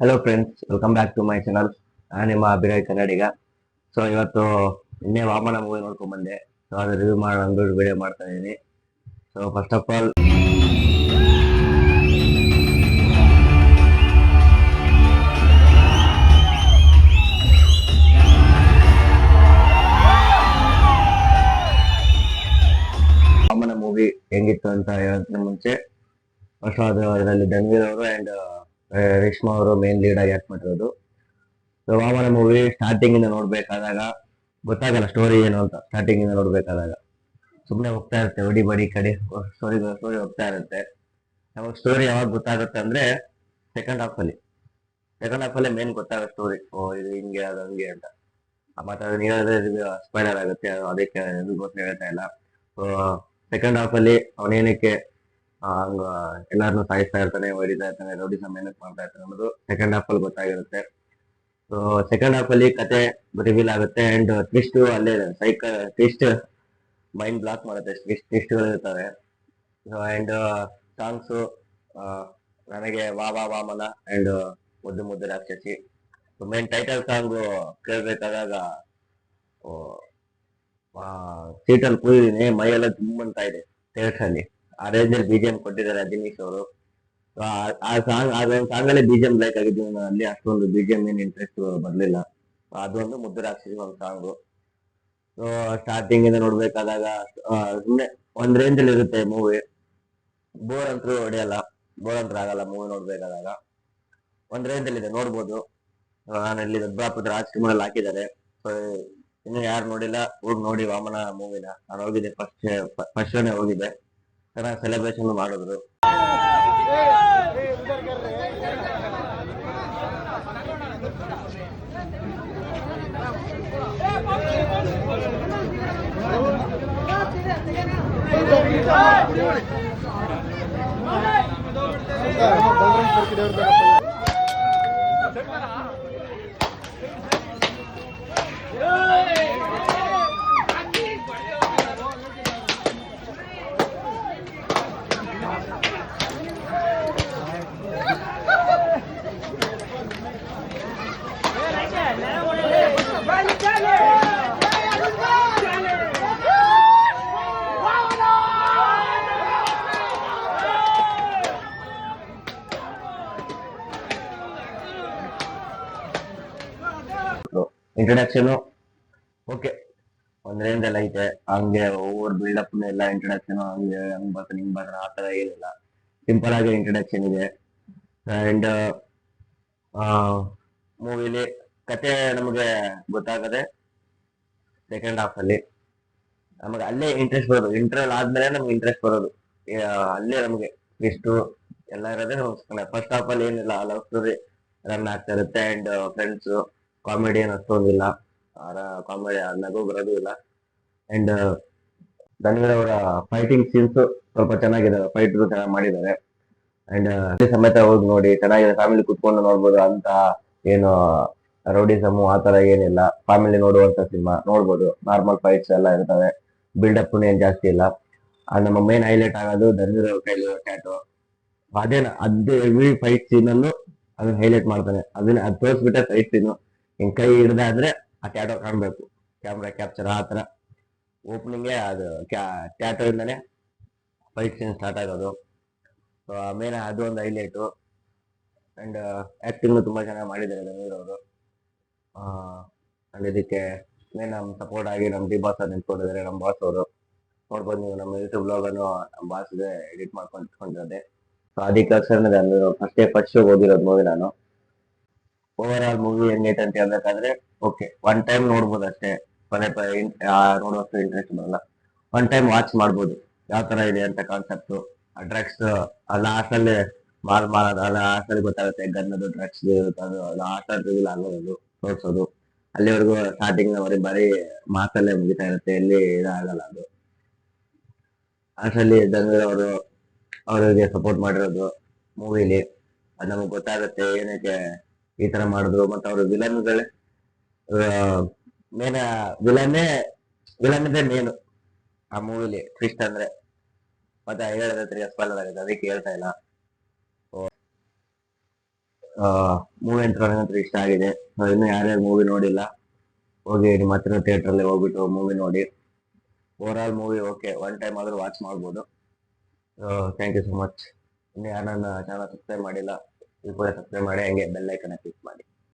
Hello friends, welcome back to my channel. ನಾನು ನಿಮ್ಮ ಅಭಿರಾಯ್ ಕನ್ನಡಿಗ. So ಇವತ್ತು ನಿನ್ನೆ ವಾಮನ ಮೂವಿ ನೋಡ್ಕೊಂಡ್ ಬಂದೆ. ಸೊ ಅದು ರಿವ್ಯೂ ಮಾಡೋಣ ಅಂದ್ಬಿಟ್ಟು ವಿಡಿಯೋ ಮಾಡ್ತಾ ಇದ್ದೀನಿ. So first of all Vamana movie ಹೆಂಗಿತ್ತು ಅಂತ ಹೇಳೋದಕ್ಕೆ ಮುಂಚೆ ಫಸ್ಟ್ ಅದರಲ್ಲಿ ಧನ್ವೀರ್ ಅವರು ಅಂಡ್ ರೇಷ್ಮಾ ಅವರು ಮೇನ್ ಲೀಡ್ ಆಗಿ ಆಕ್ಟ್ ಮಾಡಿರೋದು. ಸೊ ವಾಮನ ಮೂವಿ ಸ್ಟಾರ್ಟಿಂಗ್ ಇಂದ ನೋಡ್ಬೇಕಾದಾಗ ಗೊತ್ತಾಗಲ್ಲ ಸ್ಟೋರಿ ಏನು ಅಂತ. ಸ್ಟಾರ್ಟಿಂಗ್ ಇಂದ ನೋಡ್ಬೇಕಾದಾಗ ಸುಮ್ಮನೆ ಹೋಗ್ತಾ ಇರುತ್ತೆ, ಒಡಿ ಬಡಿ ಕಡೆ ಸ್ಟೋರಿ ಹೋಗ್ತಾ ಇರುತ್ತೆ. ನಮಗೆ ಸ್ಟೋರಿ ಯಾವಾಗ ಗೊತ್ತಾಗುತ್ತೆ ಅಂದ್ರೆ ಸೆಕೆಂಡ್ ಹಾಫ್ ಅಲ್ಲಿ. ಸೆಕೆಂಡ್ ಹಾಫ್ ಅಲ್ಲೇ ಮೇನ್ ಗೊತ್ತಾಗುತ್ತೆ ಸ್ಟೋರಿ. ಓ ಇದು ಹಿಂಗೆ ಅದು ಹಂಗೆ ಅಂತ. ಮತ್ತೆ ಅದನ್ನ ಹೇಳಿದ್ರೆ ಸ್ಪೈಲರ್ ಆಗುತ್ತೆ, ಅದಕ್ಕೆ ಅದಕ್ಕೋಸ್ಕರ ಹೇಳ್ತಾ ಇಲ್ಲ. ಸೊ ಸೆಕೆಂಡ್ ಹಾಫ್ ಅಲ್ಲಿ ಅವನೇನಕ್ಕೆ ಹಂಗ ಎಲ್ಲಾರನ್ನೂ ಸಾಯಿಸ್ತಾ ಇರ್ತಾನೆ, ಹೊಡಿತಾ ಇರ್ತಾನೆ, ರೌಡಿಸಮ್ ಏನಕ್ಕೆ ಮಾಡ್ತಾ ಇರ್ತಾನೆ ಅನ್ನೋದು ಸೆಕೆಂಡ್ ಹಾಫ್ ಅಲ್ಲಿ ಗೊತ್ತಾಗಿರುತ್ತೆ. ಸೊ ಸೆಕೆಂಡ್ ಹಾಫ್ ಅಲ್ಲಿ ಕತೆ ರಿವೀಲ್ ಆಗುತ್ತೆ ಅಂಡ್ ಟ್ವಿಸ್ಟ್ ಅಲ್ಲೇ ಟ್ವಿಸ್ಟ್ ಮೈಂಡ್ ಬ್ಲಾಕ್ ಮಾಡುತ್ತೆ. ಟ್ವಿಸ್ಟ್ಗಳು ಇರ್ತವೆ. ಅಂಡ್ ಸಾಂಗ್ಸ್ ನನಗೆ ವಾ ವಾ ವಾಮನ ಅಂಡ್ ಮುದ್ದು ಮುದ್ದು ರಾಕ್ಷಸಿ. ಮೇನ್ ಟೈಟಲ್ ಸಾಂಗ್ ಕೇಳ್ಬೇಕಾದಾಗ ಸೀಟಲ್ಲಿ ಕೂರಿದೀನಿ, ಮೈಯೆಲ್ಲ ತುಂಬಂತ ಇದೆ ಥಿಯೇಟರ್ ಅಲ್ಲಿ. ಆ ರೇಂಜ್ ಅಲ್ಲಿ ಬಿಜಿಎಂ ಕೊಟ್ಟಿದ್ದಾರೆ ದಿನೇಶ್ ಅವರು. ಆ ಸಾಂಗ್ ಅದೊಂದು ಸಾಂಗ್ ಅಲ್ಲಿ ಬಿಜಿಎಂ ಲೈಕ್ ಆಗಿದ್ದು. ಅಲ್ಲಿ ಅಷ್ಟೊಂದು ಬಿಜಿಎಂ ಏನ್ ಇಂಟ್ರೆಸ್ಟ್ ಬರ್ಲಿಲ್ಲ. ಅದೊಂದು ಮುದ್ದು ರಾಕ್ಷಸಿ ಒಂದು ಸಾಂಗು. ಸೊ ಸ್ಟಾರ್ಟಿಂಗ್ ಇಂದ ನೋಡ್ಬೇಕಾದಾಗ ಸುಮ್ಮನೆ ಒಂದ್ ರೇಂಜ್ ಅಲ್ಲಿ ಇರುತ್ತೆ ಮೂವಿ. ಬೋರ್ ಅಂತೂ ಹೊಡೆಯಲ್ಲ, ಬೋರ್ ಅಂತೂ ಆಗಲ್ಲ ಮೂವಿ ನೋಡ್ಬೇಕಾದಾಗ. ಒಂದ್ ರೇಂಜ್ ಅಲ್ಲಿ ಇದೆ, ನೋಡ್ಬೋದು. ನಾನು ಇಲ್ಲಿ ದೊಡ್ಡಬಳ್ಳಾಪುರ ರಾಜ್ಕುಮಾರ್ ಅಲ್ಲಿ ಹಾಕಿದ್ದಾರೆ. ಸೊ ಇನ್ನು ಯಾರು ನೋಡಿಲ್ಲ ಹೋಗಿ ನೋಡಿ ವಾಮನ ಮೂವಿನ. ನಾನು ಹೋಗಿದ್ದೆ ಫಸ್ಟ್ ಶೋನೇ ಹೋಗಿದ್ದೆ. ಚೆನ್ನಾಗಿ ಸೆಲೆಬ್ರೇಷನ್ ಮಾಡಿದ್ರು. ಇಂಟ್ರಡಕ್ಷನ್ ಓಕೆ, ಒಂದ್ ರೇಂಜ್ ಎಲ್ಲ ಐತೆ. ಹಂಗೆ ಓವರ್ ಬಿಲ್ಡಪ್ ಎಲ್ಲ ಇಂಟ್ರಡಕ್ಷನ್ ಹಂಗೆ ಹಂಗ್ ಬರ್ತಾನೆ ಹಿಂಗ್ ಬರ್ತಾನೆ ಆ ತರ ಏನಿಲ್ಲ. ಸಿಂಪಲ್ ಆಗಿ ಇಂಟ್ರಡಕ್ಷನ್ ಇದೆ. ಅಂಡ್ ಮೂವಿಲಿ ಕತೆ ನಮಗೆ ಗೊತ್ತಾಗದೆ ಸೆಕೆಂಡ್ ಹಾಫ್ ಅಲ್ಲಿ. ನಮಗೆ ಅಲ್ಲೇ ಇಂಟ್ರೆಸ್ಟ್ ಬರೋದು, ಇಂಟರ್ವಲ್ ಆದ್ಮೇಲೆ ನಮ್ಗೆ ಇಂಟ್ರೆಸ್ಟ್ ಬರೋದು. ಅಲ್ಲೇ ನಮಗೆ ಇಷ್ಟು ಎಲ್ಲ ಇರೋದೇ ಫಸ್ಟ್ ಹಾಫ್ ಅಲ್ಲಿ ಏನಿಲ್ಲ, ಲವ್ ಸ್ಟೋರಿ ರನ್ ಆಗ್ತಾ ಇರುತ್ತೆ. ಅಂಡ್ ಫ್ರೆಂಡ್ಸ್ ಕಾಮಿಡಿ ಏನು ಅಷ್ಟೊಂದಿಲ್ಲ, ಕಾಮಿಡಿ ನಗು ಬರೋದು ಇಲ್ಲ. ಅಂಡ್ ಧನ್ವೀರ್ ಅವರ ಫೈಟಿಂಗ್ ಸೀನ್ಸ್ ಸ್ವಲ್ಪ ಚೆನ್ನಾಗಿದೆ, ಫೈಟ್ ಚೆನ್ನಾಗಿ ಮಾಡಿದ್ದಾರೆ. ಅಂಡ್ ಸಮೇತ ಹೋಗಿ ನೋಡಿ, ಚೆನ್ನಾಗಿದೆ. ಫ್ಯಾಮಿಲಿ ಕುತ್ಕೊಂಡು ನೋಡ್ಬೋದು ಅಂತ ಏನು ರೌಡಿಸಮ್ ಆ ತರ ಏನಿಲ್ಲ. ಫ್ಯಾಮಿಲಿ ನೋಡುವಂತ ಸಿನಿಮಾ ನೋಡ್ಬೋದು. ನಾರ್ಮಲ್ ಫೈಟ್ಸ್ ಎಲ್ಲ ಇರ್ತವೆ, ಬಿಲ್ಡಪ್ ಏನ್ ಜಾಸ್ತಿ ಇಲ್ಲ. ನಮ್ಮ ಮೇನ್ ಹೈಲೈಟ್ ಆಗೋದು ಧನ್ವೀರ್ ಅವ್ರ ಕೈಲಿ ಟ್ಯಾಟೋ. ಅದೇ ಎವ್ರಿ ಫೈಟ್ ಸೀನ್ ಅನ್ನು ಅದನ್ನ ಹೈಲೈಟ್ ಮಾಡ್ತಾನೆ. ಅದನ್ನ ಅದು ತೋರಿಸ್ಬಿಟ್ಟೆ ಫೈಟ್ ಸೀನು. ಹಿಂಗ್ ಕೈ ಹಿಡ್ದಾದ್ರೆ ಆ ಟ್ಯಾಟೋ ಕಾಣ್ಬೇಕು, ಕ್ಯಾಮ್ರಾ ಕ್ಯಾಪ್ಚರ್ ಆ ತರ. ಓಪನಿಂಗ್ಗೆ ಅದು ಟ್ಯಾಟೋ ಇಂದಾನೆ ಫೈಟ್ ಸೀನ್ ಸ್ಟಾರ್ಟ್ ಆಗೋದು. ಸೊ ಆಮೇಲೆ ಅದು ಒಂದು ಹೈಲೈಟು. ಅಂಡ್ ಆಕ್ಟಿಂಗ್ ತುಂಬಾ ಚೆನ್ನಾಗಿ ಮಾಡಿದ್ದಾರೆ ಧನ್ವೀರ್ ಅವರು. ಅಂಡ್ ಇದಕ್ಕೆ ಮೇನ್ ನಮ್ ಸಪೋರ್ಟ್ ಆಗಿ ನಮ್ ಡಿ ಬಾಸ್ ನಿಂತ್ಕೊಂಡಿದ್ದಾರೆ, ನಮ್ಮ ಬಾಸ್ ಅವರು. ನೋಡ್ಬೋದು ನೀವು ನಮ್ಮ ಯೂಟ್ಯೂಬ್ ಬ್ಲಾಗ್ ಅನ್ನು ನಮ್ಮ ಬಾಸ್ ಎಡಿಟ್ ಮಾಡ್ಕೊಂಡು ಇಟ್ಕೊಂಡಿರೋದೆ. ಸೊ ಅದಕ್ಕೆ ಫಸ್ಟ್ ಶೋ ಓದಿರೋದು ಮೂವಿ ನಾನು. ಓವರ್ ಆಲ್ ಮೂವಿ ಹೆಂಗೈತೆ ಅಂತ ಹೇಳ್ಬೇಕಾದ್ರೆ ಓಕೆ, ಒನ್ ಟೈಮ್ ನೋಡ್ಬೋದು ಅಷ್ಟೇ. ಕೊನೆ ನೋಡುವಷ್ಟು ಇಂಟ್ರೆಸ್ಟ್ ಬರಲ್ಲ. ಒನ್ ಟೈಮ್ ವಾಚ್ ಮಾಡ್ಬೋದು ಯಾವ ತರ ಇದೆ ಅಂತ ಕಾನ್ಸೆಪ್ಟ್. ಡ್ರಗ್ಸ್ ಲಾಸ್ಟ್ ಅಲ್ಲಿ ಮಾಡೋದು, ಲಾಸ್ಟ್ ಅಲ್ಲಿ ಗೊತ್ತಾಗುತ್ತೆ ಗನ್ನದು ಡ್ರಗ್ಸ್ ಅದು ಲಾಸ್ಟ್ ಅಲ್ಲಿ ರಿವೀಲ್ ಆಗೋದು ತೋರ್ಸೋದು. ಅಲ್ಲಿವರೆಗೂ ಸ್ಟಾರ್ಟಿಂಗ್ ಬರೀ ಮಾತಲ್ಲೇ ಮುಗಿತಾ ಇರುತ್ತೆ, ಎಲ್ಲಿ ಇದಾಗಲ್ಲ ಅದು. ಅಷ್ಟರಲ್ಲಿ ಧನ್ವೀರ್ ಅವರು ಅವರಿಗೆ ಸಪೋರ್ಟ್ ಮಾಡಿರೋದು ಮೂವಿಲಿ ಅದು ನಮಗೆ ಗೊತ್ತಾಗುತ್ತೆ ಏನಕ್ಕೆ ಈ ತರ ಮಾಡಿದ್ರು. ಮತ್ತೆ ಅವರು ವಿಲನ್ಗಳೇ ಮೇನ್ ವಿಲನ್ ಇದೆ ಮೇನು ಆ ಮೂವಿಲಿ ಟ್ವಿಸ್ಟ್ ಅಂದ್ರೆ. ಮತ್ತೆ ಹೇಳಿದ್ರೆ ಸ್ಪಾಯ್ಲರ್ ಆಗುತ್ತೆ, ಅದಕ್ಕೆ ಹೇಳ್ತಾ ಇಲ್ಲ. ಮೂವಿ ಅಂತ ನನಗಂತೂ ಇಷ್ಟ ಆಗಿದೆ. ಇನ್ನು ಯಾರ್ಯಾರು ಮೂವಿ ನೋಡಿಲ್ಲ, ಹೋಗಿ ನಿಮ್ಮ ಹತ್ರ ಥಿಯೇಟರ್ ಅಲ್ಲಿ ಹೋಗ್ಬಿಟ್ಟು ಮೂವಿ ನೋಡಿ. Overall movie okay, one time ಆದ್ರೂ ವಾಚ್ ಮಾಡ್ಬೋದು. Thank you so much. ಇನ್ನು ಯಾರು ನನ್ನ ಚಾನಲ್ ಸಬ್ಸ್ಕ್ರೈಬ್ ಮಾಡಿಲ್ಲ, ಈ ಕೂಡ ಸಬ್ಸ್ಕ್ರೈಬ್ ಮಾಡಿ, ಹಂಗೆ ಬೆಲ್ ಐಕನ್ ಕ್ಲಿಕ್ ಮಾಡಿ.